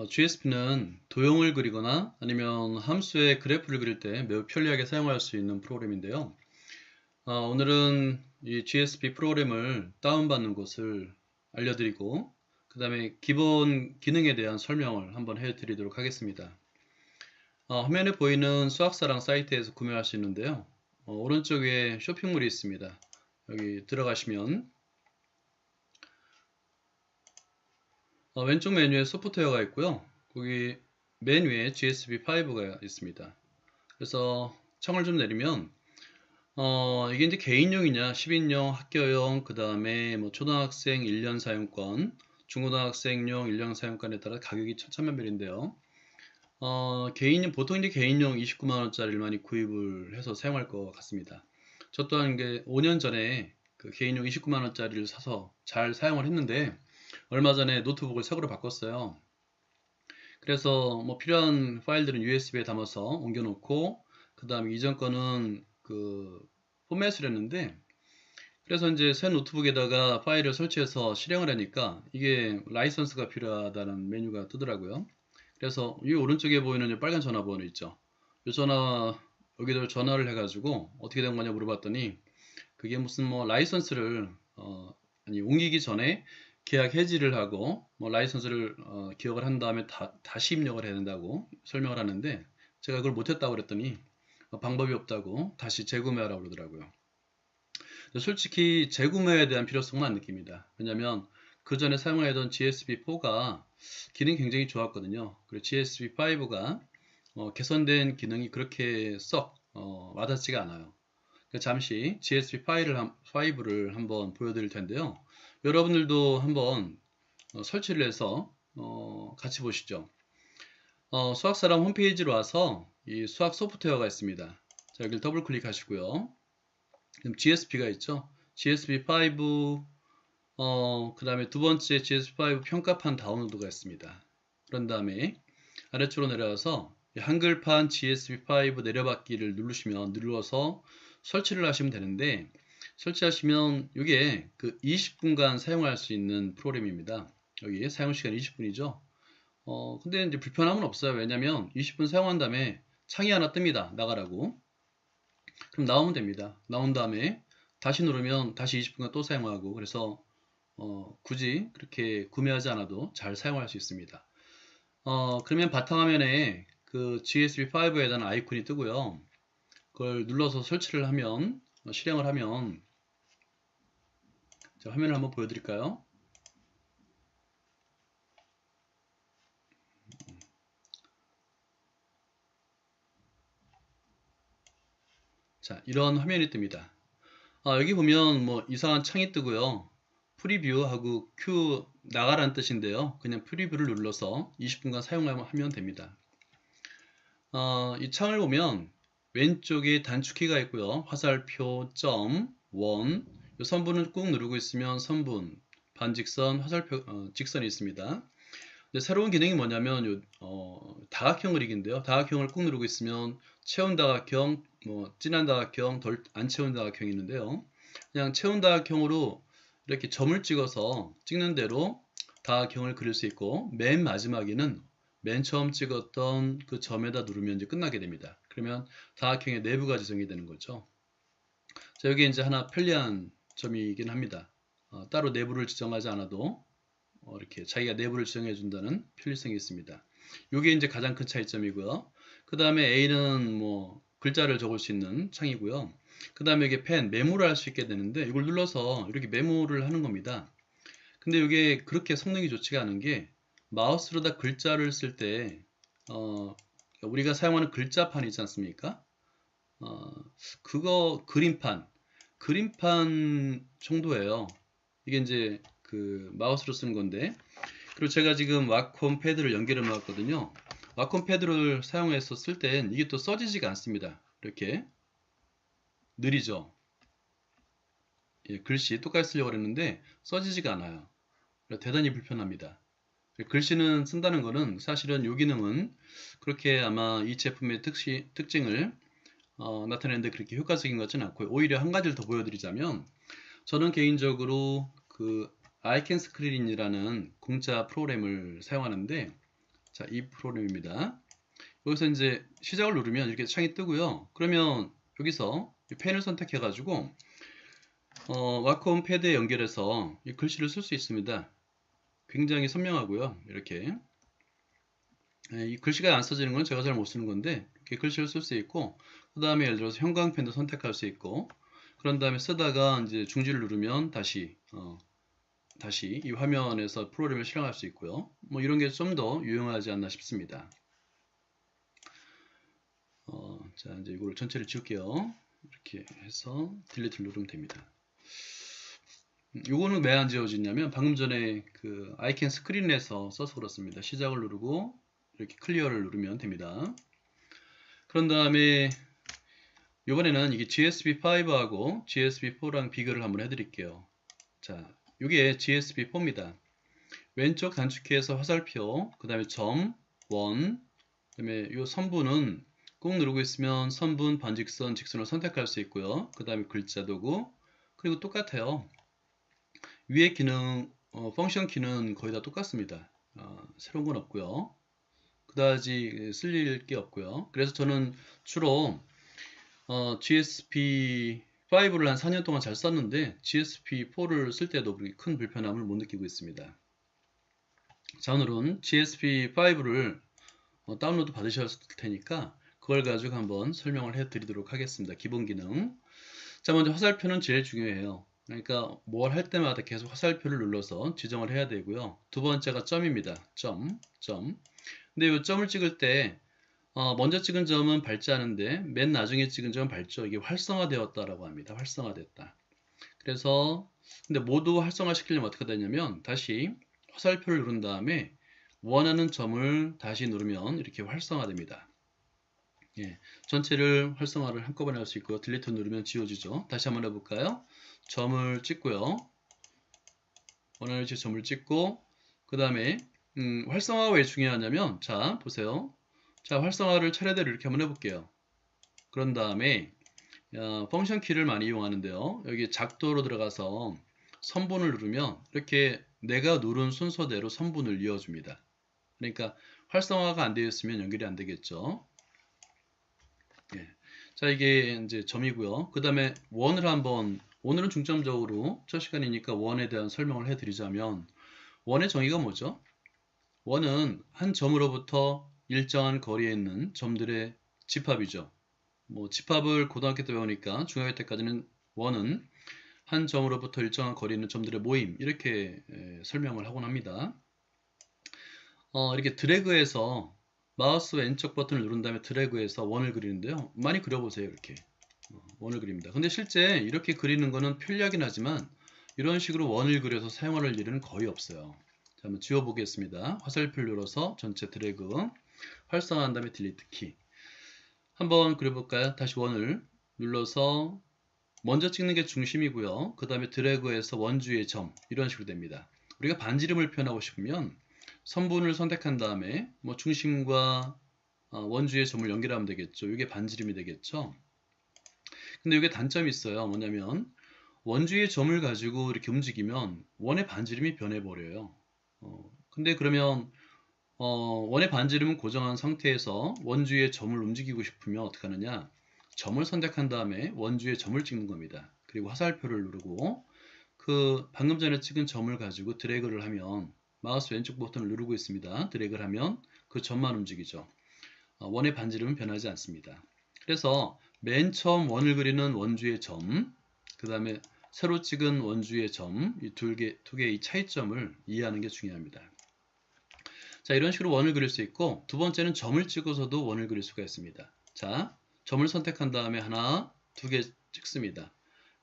GSP는 도형을 그리거나 아니면 함수의 그래프를 그릴 때 매우 편리하게 사용할 수 있는 프로그램인데요. 오늘은 이 GSP 프로그램을 다운받는 것을 알려드리고 그 다음에 기본 기능에 대한 설명을 한번 해드리도록 하겠습니다. 화면에 보이는 수학사랑 사이트에서 구매할 수 있는데요. 오른쪽 위에 쇼핑몰이 있습니다. 여기 들어가시면 왼쪽 메뉴에 소프트웨어가 있고요. 거기 맨 위에 GSP5가 있습니다. 그래서 창을 좀 내리면 이게 이제 개인용이냐, 10인용, 학교용, 그 다음에 뭐 초등학생 1년 사용권, 중고등학생용 1년 사용권에 따라 가격이 천차만별인데요. 보통 이제 개인용 29만원짜리를 많이 구입을 해서 사용할 것 같습니다. 저 또한 이게 5년 전에 그 개인용 29만원짜리를 사서 잘 사용을 했는데 얼마 전에 노트북을 새거로 바꿨어요. 그래서 뭐 필요한 파일들은 USB에 담아서 옮겨 놓고 그 다음에 이전 거는 그 포맷을 했는데 그래서 이제 새 노트북에다가 파일을 설치해서 실행을 하니까 이게 라이선스가 필요하다는 메뉴가 뜨더라고요. 그래서 이 오른쪽에 보이는 이 빨간 전화번호 있죠. 이 전화 여기다 전화를 해가지고 어떻게 된 거냐 물어봤더니 그게 무슨 뭐 라이선스를 옮기기 전에 계약 해지를 하고 뭐 라이선스를 기억을 한 다음에 다시 입력을 해야 된다고 설명을 하는데 제가 그걸 못했다고 그랬더니 방법이 없다고 다시 재구매하라고 그러더라고요. 솔직히 재구매에 대한 필요성은 안 느낍니다. 왜냐면 그 전에 사용하던 GSP4가 기능이 굉장히 좋았거든요. 그리고 GSP5가 개선된 기능이 그렇게 썩 와닿지가 않아요. 잠시 GSP5를 한번 보여드릴 텐데요. 여러분들도 한번 설치를 해서 같이 보시죠. 수학사랑 홈페이지로 와서 이 수학 소프트웨어가 있습니다. 자, 여기를 더블 클릭하시고요. 그럼 GSP가 있죠. GSP5 그 다음에 두 번째 GSP5 평가판 다운로드가 있습니다. 그런 다음에 아래쪽으로 내려와서 한글판 GSP5 내려받기를 눌러서 설치를 하시면 되는데 설치하시면 이게 그 20분간 사용할 수 있는 프로그램입니다. 여기 사용시간 20분이죠. 근데 이제 불편함은 없어요. 왜냐면 20분 사용한 다음에 창이 하나 뜹니다. 나가라고. 그럼 나오면 됩니다. 나온 다음에 다시 누르면 다시 20분간 또 사용하고 그래서 굳이 그렇게 구매하지 않아도 잘 사용할 수 있습니다. 그러면 바탕화면에 그 GSP5에 대한 아이콘이 뜨고요. 그걸 눌러서 설치를 하면 실행을 하면 자, 화면을 한번 보여드릴까요? 자, 이런 화면이 뜹니다. 여기 보면 뭐 이상한 창이 뜨고요. 프리뷰하고 큐 나가라는 뜻인데요. 그냥 프리뷰를 눌러서 20분간 사용하면 됩니다. 이 창을 보면 왼쪽에 단축키가 있고요. 화살표, 점, 원, 이 선분을 꾹 누르고 있으면 선분, 반직선, 화살표, 직선이 있습니다. 근데 새로운 기능이 뭐냐면 다각형 그리기인데요. 다각형을 꾹 누르고 있으면 채운 다각형, 뭐 진한 다각형, 덜 안 채운 다각형이 있는데요. 그냥 채운 다각형으로 이렇게 점을 찍어서 찍는 대로 다각형을 그릴 수 있고 맨 마지막에는 맨 처음 찍었던 그 점에다 누르면 이제 끝나게 됩니다. 그러면 다각형의 내부가 지정이 되는 거죠. 자, 여기 이제 하나 편리한 점이긴 합니다. 따로 내부를 지정하지 않아도 이렇게 자기가 내부를 지정해 준다는 편리성이 있습니다. 이게 이제 가장 큰 차이점이고요. 그 다음에 A는 뭐 글자를 적을 수 있는 창이고요. 그 다음에 이게 펜, 메모를 할 수 있게 되는데 이걸 눌러서 이렇게 메모를 하는 겁니다. 근데 이게 그렇게 성능이 좋지가 않은 게 마우스로다 글자를 쓸 때 우리가 사용하는 글자판이 있지 않습니까? 그거 그림판 정도예요. 이게 이제 그 마우스로 쓴 건데 그리고 제가 지금 와콤 패드를 연결해 놓았거든요. 와콤 패드를 사용해서 쓸 땐 이게 또 써지지가 않습니다. 이렇게 느리죠. 예, 글씨 똑같이 쓰려고 했는데 써지지가 않아요. 대단히 불편합니다. 글씨는 쓴다는 거는 사실은 이 기능은 그렇게 아마 이 제품의 특징을 나타내는데 그렇게 효과적인 것 같지는 않고요. 오히려 한 가지를 더 보여드리자면 저는 개인적으로 그 아이캔스크린이라는 공짜 프로그램을 사용하는데 자, 이 프로그램입니다. 여기서 이제 시작을 누르면 이렇게 창이 뜨고요. 그러면 여기서 이 펜을 선택해 가지고 와콤 패드에 연결해서 이 글씨를 쓸 수 있습니다. 굉장히 선명하고요. 이렇게 이 글씨가 안 써지는 건 제가 잘 못 쓰는 건데 이렇게 글씨를 쓸 수 있고, 그 다음에 예를 들어서 형광펜도 선택할 수 있고, 그런 다음에 쓰다가 이제 중지를 누르면 다시 이 화면에서 프로그램을 실행할 수 있고요. 뭐 이런 게 좀 더 유용하지 않나 싶습니다. 자, 이제 이걸 전체를 지울게요. 이렇게 해서 딜리트를 누르면 됩니다. 요거는 왜 안 지워지냐면 방금 전에 그 아이캔 스크린에서 써서 그렇습니다. 시작을 누르고 이렇게 클리어를 누르면 됩니다. 그런 다음에 이번에는 이게 GSP5하고 GSP4랑 비교를 한번 해드릴게요. 자, 이게 GSP4입니다. 왼쪽 단축키에서 화살표, 그 다음에 점, 원, 그 다음에 이 선분은 꾹 누르고 있으면 선분, 반직선, 직선을 선택할 수 있고요. 그 다음에 글자 도구, 그리고 똑같아요. 위에 기능, 펑션 키는 거의 다 똑같습니다. 새로운 건 없고요. 그다지 쓸릴 게 없고요. 그래서 저는 주로 GSP5를 한 4년 동안 잘 썼는데 GSP4를 쓸 때도 큰 불편함을 못 느끼고 있습니다. 자, 오늘은 GSP5를 다운로드 받으셨을 테니까 그걸 가지고 한번 설명을 해 드리도록 하겠습니다. 기본 기능. 자, 먼저 화살표는 제일 중요해요. 그러니까 뭘 할 때마다 계속 화살표를 눌러서 지정을 해야 되고요. 두 번째가 점입니다. 점. 근데 이 점을 찍을 때 먼저 찍은 점은 밟지 않은데 맨 나중에 찍은 점은 밟죠. 이게 활성화되었다라고 합니다. 활성화됐다. 그래서 근데 모두 활성화시키려면 어떻게 되냐면 다시 화살표를 누른 다음에 원하는 점을 다시 누르면 이렇게 활성화됩니다. 예, 전체를 활성화를 한꺼번에 할 수 있고요. 딜리트 누르면 지워지죠. 다시 한번 해볼까요? 점을 찍고요. 원하는 위치에 점을 찍고 그 다음에 활성화가 왜 중요하냐면 자 보세요. 자, 활성화를 차례대로 이렇게 한번 해볼게요. 그런 다음에 펑션 키를 많이 이용하는데요. 여기 작도로 들어가서 선분을 누르면 이렇게 내가 누른 순서대로 선분을 이어줍니다. 그러니까 활성화가 안 되어 있으면 연결이 안 되겠죠. 예. 자, 이게 이제 점이고요. 그 다음에 원을 한번, 오늘은 중점적으로 첫 시간이니까 원에 대한 설명을 해드리자면 원의 정의가 뭐죠? 원은 한 점으로부터 일정한 거리에 있는 점들의 집합이죠. 뭐 집합을 고등학교 때 배우니까 중학교 때까지는 원은 한 점으로부터 일정한 거리에 있는 점들의 모임 이렇게 설명을 하곤 합니다. 이렇게 드래그해서 마우스 왼쪽 버튼을 누른 다음에 드래그해서 원을 그리는데요. 많이 그려보세요. 이렇게 원을 그립니다. 근데 실제 이렇게 그리는 거는 편리하긴 하지만 이런 식으로 원을 그려서 사용할 일은 거의 없어요. 자, 한번 지워보겠습니다. 화살표를 눌러서 전체 드래그 활성화한 다음에 딜리트 키 한번 그려볼까요? 다시 원을 눌러서 먼저 찍는 게 중심이고요. 그 다음에 드래그해서 원주의 점 이런 식으로 됩니다. 우리가 반지름을 표현하고 싶으면 선분을 선택한 다음에 뭐 중심과 원주의 점을 연결하면 되겠죠. 이게 반지름이 되겠죠. 근데 이게 단점이 있어요. 뭐냐면 원주의 점을 가지고 이렇게 움직이면 원의 반지름이 변해버려요. 근데 그러면 원의 반지름은 고정한 상태에서 원주의 점을 움직이고 싶으면 어떻게 하느냐? 점을 선택한 다음에 원주의 점을 찍는 겁니다. 그리고 화살표를 누르고 그 방금 전에 찍은 점을 가지고 드래그를 하면 마우스 왼쪽 버튼을 누르고 있습니다. 드래그를 하면 그 점만 움직이죠. 원의 반지름은 변하지 않습니다. 그래서 맨 처음 원을 그리는 원주의 점, 그 다음에 새로 찍은 원주의 점, 이 두 개의 차이점을 이해하는 게 중요합니다. 자, 이런 식으로 원을 그릴 수 있고 두 번째는 점을 찍어서도 원을 그릴 수가 있습니다. 자, 점을 선택한 다음에 하나, 두 개 찍습니다.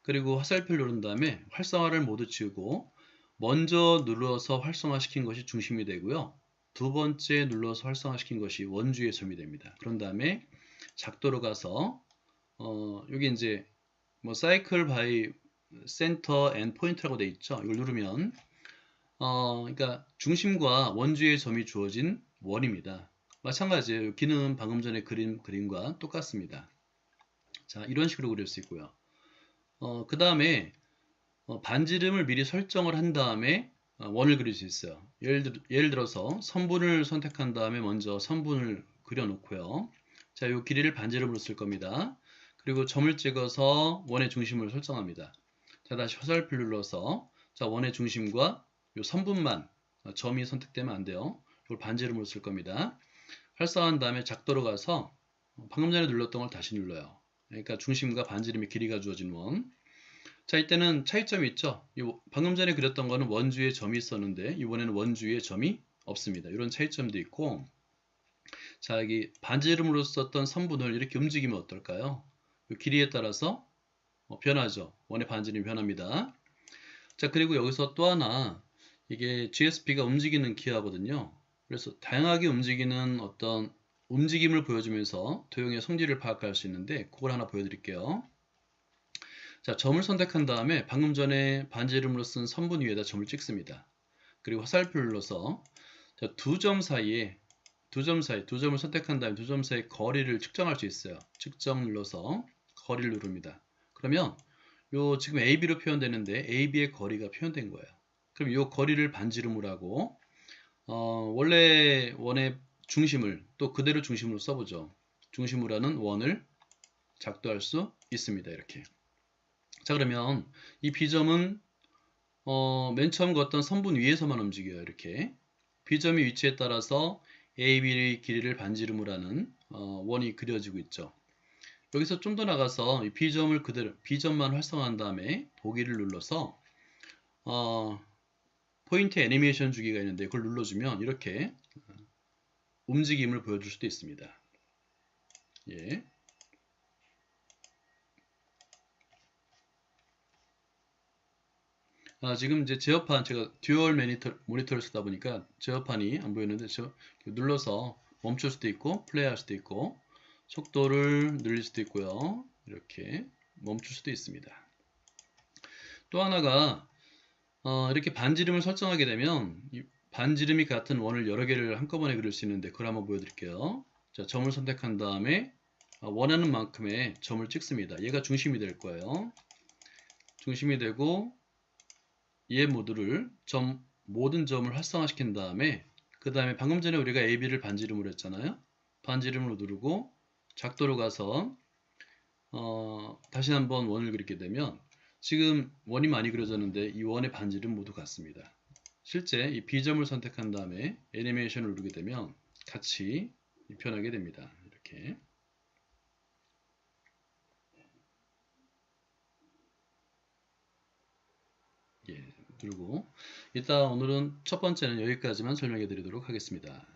그리고 화살표를 누른 다음에 활성화를 모두 지우고 먼저 눌러서 활성화시킨 것이 중심이 되고요. 두 번째 눌러서 활성화시킨 것이 원주의 점이 됩니다. 그런 다음에 작도로 가서 여기 이제 뭐 사이클 바이 센터 앤 포인트라고 되어 있죠. 이걸 누르면 그러니까 중심과 원주의 점이 주어진 원입니다. 마찬가지예요. 기능은 방금 전에 그림과 똑같습니다. 자, 이런 식으로 그릴 수 있고요. 그 다음에 반지름을 미리 설정을 한 다음에 원을 그릴 수 있어요. 예를 들어서 선분을 선택한 다음에 먼저 선분을 그려놓고요. 자, 이 길이를 반지름으로 쓸 겁니다. 그리고 점을 찍어서 원의 중심을 설정합니다. 자, 다시 화살표 눌러서 자, 원의 중심과 이 선분만 점이 선택되면 안 돼요. 이걸 반지름으로 쓸 겁니다. 활성화한 다음에 작도로 가서 방금 전에 눌렀던 걸 다시 눌러요. 그러니까 중심과 반지름의 길이가 주어진 원. 자, 이때는 차이점이 있죠. 방금 전에 그렸던 거는 원주위에 점이 있었는데 이번에는 원주위에 점이 없습니다. 이런 차이점도 있고, 자, 여기 반지름으로 썼던 선분을 이렇게 움직이면 어떨까요? 이 길이에 따라서 변하죠. 원의 반지름이 변합니다. 자, 그리고 여기서 또 하나, 이게 GSP가 움직이는 기하거든요. 그래서 다양하게 움직이는 어떤 움직임을 보여주면서 도형의 성질을 파악할 수 있는데, 그걸 하나 보여드릴게요. 자, 점을 선택한 다음에 방금 전에 반지름으로 쓴 선분 위에다 점을 찍습니다. 그리고 화살표를 눌러서 두 점 사이에 두 점을 선택한 다음에 두 점 사이 거리를 측정할 수 있어요. 측정 눌러서 거리를 누릅니다. 그러면 요 지금 AB로 표현되는데 AB의 거리가 표현된 거예요. 그럼 이 거리를 반지름으로 하고 원래 원의 중심을 또 그대로 중심으로 써보죠. 중심으로 하는 원을 작도할 수 있습니다. 이렇게. 자, 그러면 이 B점은 맨 처음 걷던 선분 위에서만 움직여요. 이렇게. B점의 위치에 따라서 AB의 길이를 반지름으로 하는 원이 그려지고 있죠. 여기서 좀 더 나가서 이 B점을 그대로 B점만 활성화한 다음에 보기를 눌러서 포인트 애니메이션 주기가 있는데 그걸 눌러주면 이렇게 움직임을 보여줄 수도 있습니다. 예. 지금 이제 제어판 제가 듀얼 모니터를 쓰다 보니까 제어판이 안 보이는데 눌러서 멈출 수도 있고 플레이할 수도 있고 속도를 늘릴 수도 있고요. 이렇게 멈출 수도 있습니다. 또 하나가 이렇게 반지름을 설정하게 되면 이 반지름이 같은 원을 여러 개를 한꺼번에 그릴 수 있는데 그걸 한번 보여드릴게요. 자, 점을 선택한 다음에 원하는 만큼의 점을 찍습니다. 얘가 중심이 될 거예요. 중심이 되고 얘 모두를 모든 점을 활성화시킨 다음에 그 다음에 방금 전에 우리가 AB를 반지름으로 했잖아요. 반지름으로 누르고 작도로 가서 다시 한번 원을 그리게 되면 지금 원이 많이 그려졌는데 이 원의 반지름 모두 같습니다. 실제 이 B점을 선택한 다음에 애니메이션을 누르게 되면 같이 변하게 됩니다. 이렇게. 예, 누르고 이따 오늘은 첫 번째는 여기까지만 설명해 드리도록 하겠습니다.